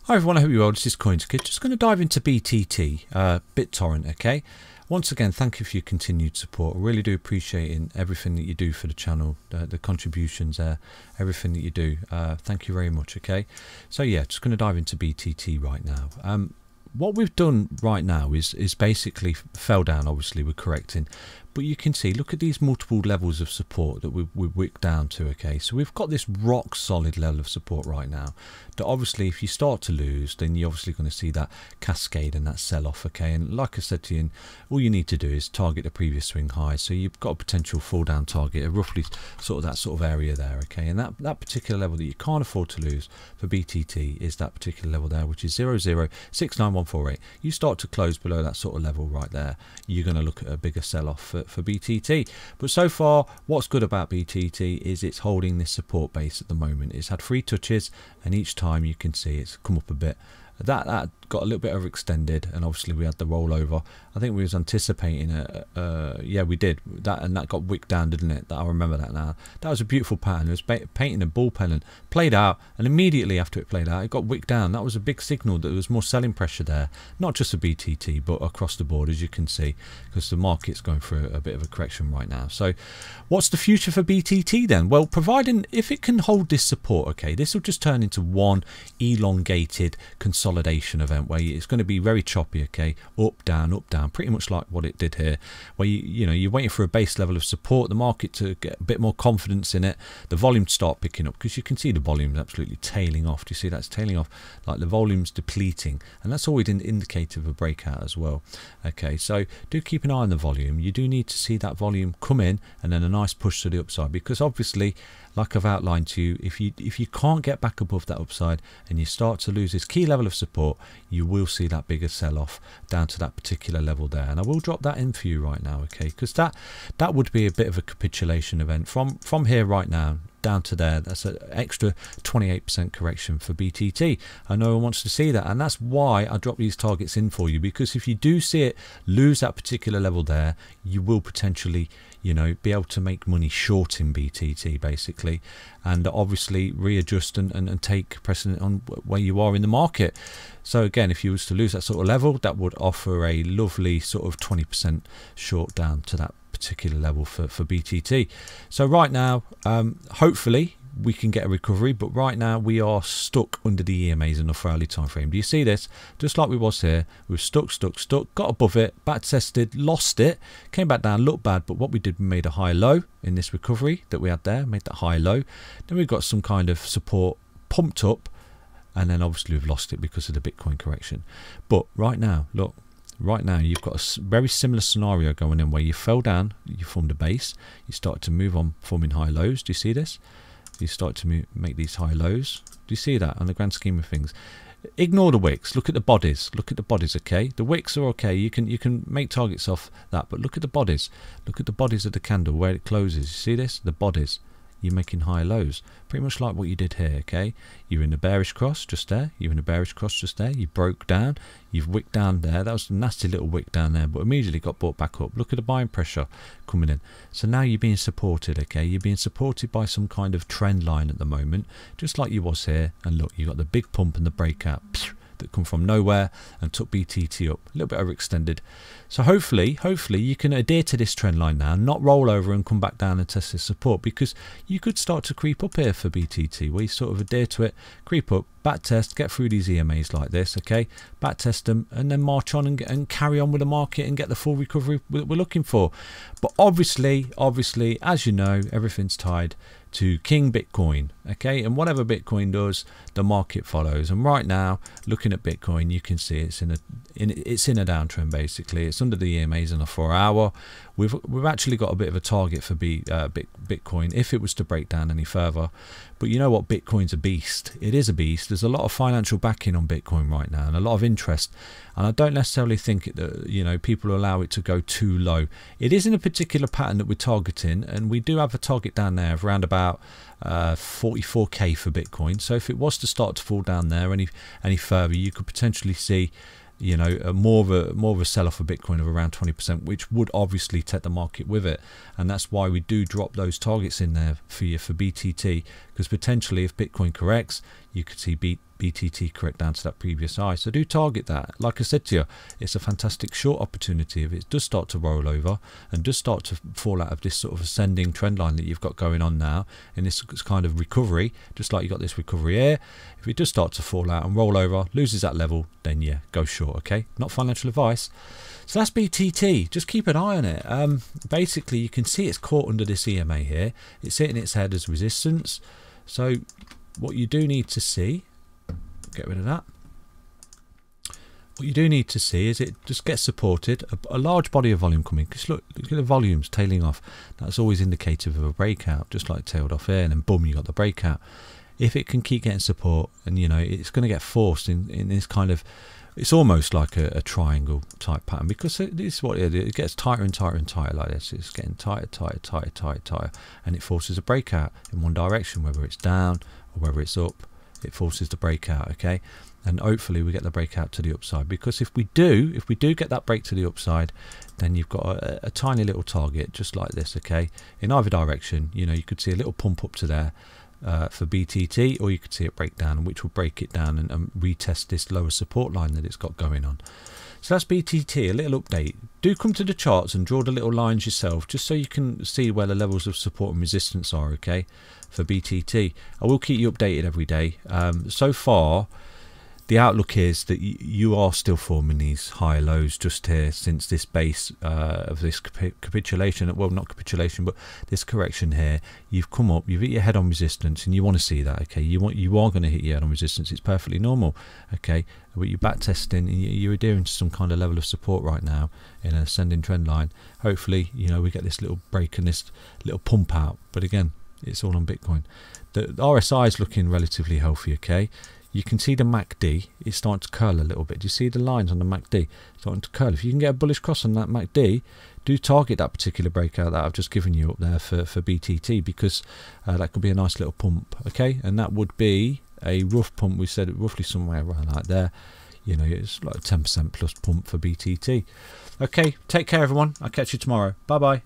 Hi everyone, I hope you're well. This is CoinsKid. Just going to dive into BTT, Bittorrent, okay? Once again, thank you for your continued support. I really do appreciate everything that you do for the channel, the contributions there, everything that you do. Thank you very much, okay? So yeah, just going to dive into BTT right now. What we've done right now is basically fell down, obviously we're correcting, but you can see, look at these multiple levels of support that we've wicked down to, okay? So we've got this rock solid level of support right now that obviously if you start to lose, then you're obviously going to see that cascade and that sell off, okay? And like I said to you, all you need to do is target the previous swing high. So you've got a potential fall down target of roughly sort of that sort of area there, okay? And that particular level that you can't afford to lose for BTT is that particular level there, which is 0.069148. You start to close below that sort of level right there, you're going to look at a bigger sell off for BTT. But so far, what's good about BTT is it's holding this support base at the moment. It's had 3 touches, and each time you can see it's come up a bit. That got a little bit overextended, and obviously we had the rollover. I think we was anticipating yeah, we did that, and that got wicked down, didn't it? I remember that now. That was a beautiful pattern. It was painting a bull pen and played out, and immediately after it played out, it got wicked down. That was a big signal that there was more selling pressure there, not just a BTT but across the board, as you can see, because the market's going through a bit of a correction right now. So what's the future for BTT then? Well, providing if it can hold this support, okay, this will just turn into one elongated consolidation event where it's going to be very choppy, okay, up down, pretty much like what it did here, where you're waiting for a base level of support, the market to get a bit more confidence in it, the volume to start picking up, because you can see the volume absolutely tailing off. Do you see that's tailing off, like the volume's depleting, and that's always an indicator of a breakout as well, okay? So do keep an eye on the volume. You do need to see that volume come in and then a nice push to the upside, because obviously, like I've outlined to you, if you can't get back above that upside and you start to lose this key level of support, you will see that bigger sell-off down to that particular level there. And I will drop that in for you right now, okay? Because that would be a bit of a capitulation event from here right now down to there. That's an extra 28% correction for BTT. I know one wants to see that, and that's why I drop these targets in for you, because if you do see it lose that particular level there, you will potentially, be able to make money short in BTT basically, and obviously readjust and take precedent on where you are in the market. So again, if you was to lose that sort of level, that would offer a lovely sort of 20% short down to that particular level for BTT. So right now, hopefully we can get a recovery, but right now we are stuck under the EMAs in the 4-hourly time frame. Do you see this? Just like we was here, we were stuck, got above it, back tested, lost it, came back down, looked bad, but what we did, we made a high low in this recovery that we had there, made that high low. Then we've got some kind of support pumped up, and then obviously we've lost it because of the Bitcoin correction. But right now, look, right now you've got a very similar scenario going in where you fell down, you formed a base, you started to move on forming high lows. Do you see this? You start to make these high lows. Do you see that on the grand scheme of things? Ignore the wicks, look at the bodies, okay? The wicks are okay, you can make targets off that, but look at the bodies, of the candle where it closes. You see this? The bodies, you're making high lows, pretty much like what you did here, okay? You're in the bearish cross just there, you broke down, you've wicked down there. That was a nasty little wick down there, but immediately got brought back up. Look at the buying pressure coming in. So now you're being supported, okay? You're being supported by some kind of trend line at the moment, just like you was here. And look, you got the big pump and the breakout that come from nowhere and took BTT up, a little bit overextended. So hopefully you can adhere to this trend line now, not roll over and come back down and test this support, because you could start to creep up here for BTT, where you sort of adhere to it, creep up, back test, get through these EMAs like this, okay, back test them, and then march on and carry on with the market and get the full recovery we're looking for. But obviously, as you know, everything's tied to King Bitcoin, okay, and whatever Bitcoin does, the market follows. And right now, looking at Bitcoin, you can see it's in a downtrend basically. It's under the EMAs in a 4-hour. We've actually got a bit of a target for Bitcoin if it was to break down any further. But you know what? Bitcoin's a beast. It is a beast. There's a lot of financial backing on Bitcoin right now and a lot of interest. And I don't necessarily think that people allow it to go too low. It is in a particular pattern that we're targeting, and we do have a target down there of around about 44k for Bitcoin. So if it was to start to fall down there any further, you could potentially see more of a sell-off of Bitcoin of around 20%, which would obviously take the market with it. And that's why we do drop those targets in there for you for BTT, because potentially if Bitcoin corrects, you could see BTT correct down to that previous high. So do target that. Like I said to you, it's a fantastic short opportunity. If it does start to roll over and does start to fall out of this sort of ascending trend line that you've got going on now in this kind of recovery, just like you got this recovery here, if it does start to fall out and roll over, loses that level, then yeah, go short. Okay, not financial advice. So that's BTT. Just keep an eye on it. Basically, you can see it's caught under this EMA here. It's hitting its head as resistance. So what you do need to see, get rid of that. What you do need to see is it just gets supported, a large body of volume coming. Because look at the volumes tailing off. That's always indicative of a breakout, just like tailed off here, and then boom, you got the breakout. If it can keep getting support, and you know, it's going to get forced in this kind of, it's almost like a triangle type pattern, because this is what it gets tighter and tighter and tighter like this. It's getting tighter, tighter, tighter, tighter, tighter, and it forces a breakout in one direction, whether it's down or whether it's up. It forces the breakout, okay, and hopefully we get the breakout to the upside, because if we do get that break to the upside, then you've got a tiny little target just like this, okay, in either direction. You know, you could see a little pump up to there for BTT, or you could see it break down, which will break it down and retest this lower support line that it's got going on. So that's BTT, a little update. Do come to the charts and draw the little lines yourself, just so you can see where the levels of support and resistance are, okay, for BTT. I will keep you updated every day. So far, the outlook is that you are still forming these high lows just here since this base of this capitulation, well, not capitulation, but this correction here. You've come up, you've hit your head on resistance, and you want to see that, okay? You are going to hit your head on resistance. It's perfectly normal, okay? But you're back testing, and you're adhering to some kind of level of support right now in an ascending trend line. Hopefully, you know, we get this little break and this little pump out. But again, it's all on Bitcoin. The RSI is looking relatively healthy, okay? You can see the MACD is starting to curl a little bit. Do you see the lines on the MACD starting to curl? If you can get a bullish cross on that MACD, do target that particular breakout that I've just given you up there for BTT, because that could be a nice little pump, okay? And that would be a rough pump. We said roughly somewhere around like there. You know, it's like a 10% plus pump for BTT. Okay, take care everyone. I'll catch you tomorrow. Bye bye.